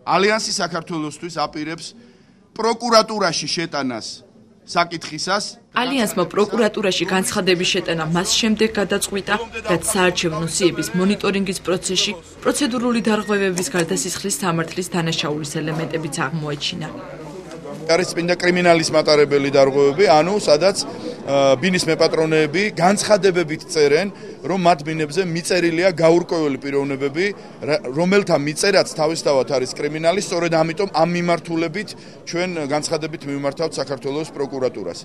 ალიანსი საქართველოსთვის აპირებს პროკურატურაში შეტანას საკითხისას. ალიანსმა პროკურატურაში განცხადების შეტანა მას შემდეგ გადაწყვიტა, რაც საარჩევნო სიების მონიტორინგის პროცესში პროცედურული დარღვევების გარდა სისხლის სამართლის დანაშაულის ელემენტებიც აღმოაჩინა. არის წმინდა კრიმინალის მატარებელი დარღვევები, ანუ სადაც ბინის მეპატრონეები განცხადებებით წერენ, რომ მათ ბინებზე მიწერილია გაურკვეველი პიროვნებები, რომელთა მიწერაც თავისთავად არის კრიმინალი, სწორედ ამიტომ ამ მიმართულებით ჩვენ განცხადებით მივმართავთ საქართველოს პროკურატურას.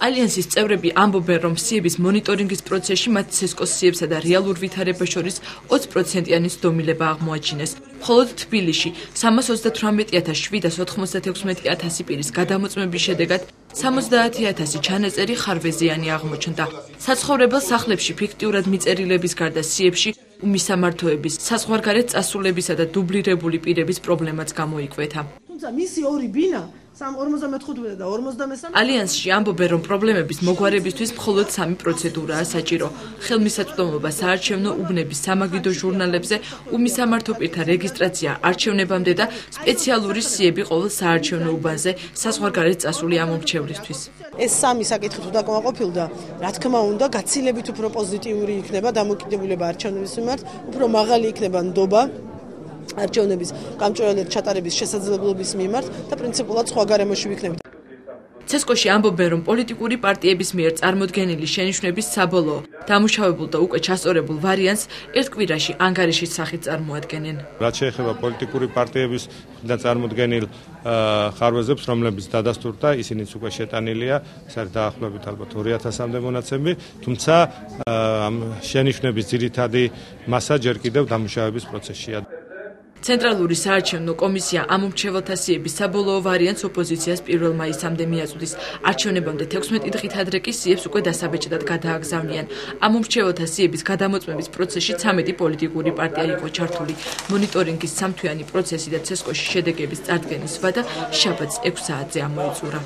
ალიანსის წევრები ამბობენ, რომ სიების მონიტორინგის პროცესში მათ ცესკოს სიებსა და რეალურ ვითარებაში შორის 20%-იანი სდომილება აღმოაჩინეს. მხოლოდ თბილისში 320,796 პირის გადამოწმების შედეგად 70,000 ჩანაწერი ხარვეზიანი აღმოჩნდა. საცხოვრებელ სახლებში ფიქტიურად მიწერილების გარდა სიებში უმისამართოების, საზღვარგარეთ წასულებისა და დუბლირებული პირების პრობლემაც გამოიკვეთა. თუმცა მისი ორი ბინა 55 და 53 ალიანსში ამბობენ, რომ პრობლემების მოგვარებისთვის მხოლოდ 3 პროცედურაა საჭირო: ხელმისაწვდომობა საარჩევნო უბნების სამაგიდო ჟურნალებზე, უმისამართო პირთა რეგისტრაცია არჩევნებამდე და სპეციალური სიები ყოველ საარჩევნო უბანზე საზღვარგარეთ წასული ამომრჩევლისთვის. ეს სამი საკითხი თუ დაკმაყოფილდა, რა თქმა უნდა, გაცილებით უფრო პოზიტიური იქნება დამოკიდებულება არჩევნების მიმართ, უფრო მაღალი იქნება ნდობა არჩევნების გამჭვირვალედ ჩატარების შესაძლებლობის მიმართ და პრინციპულად სხვა გარემოში ვიქნებით. ცესკოში ამბობენ, რომ პოლიტიკური პარტიების მიერ წარმოდგენილი შენიშვნების საბოლოო, დამუშავებულ და უკვე ჩასწორებულ ვარიანტს ერთ კვირაში ანგარიშის სახით წარმოადგენენ. რაც შეეხება პოლიტიკური პარტიების და წარმოდგენილ ხარვეზებს, რომლებიც დადასტურდა, ისინიც უკვე შეტანილია, ეს არის დაახლოებით ალბათ 2000-მდე მონაცემი, თუმცა ამ შენიშვნების ძირითადი მასა ჯერ კიდევ დამუშავების პროცესშია. ცენტრალური საარჩევნო კომისია ამომრჩეველთა სიების საბოლოო ვარიანტს ოპოზიციას 1 მაისამდე მიაწვდის. არჩევნებამდე 16 დღით ადრე კი სიებს უკვე დასაბეჭდად გადააგზავნიან. ამომრჩეველთა სიების გადამოწმების პროცესში 13 პოლიტიკური პარტია იყო ჩართული. მონიტორინგის სამთვიანი პროცესი და ცესკოში შედეგების წარდგენის ვადა შაბათს 6 საათზე ამოიწურა.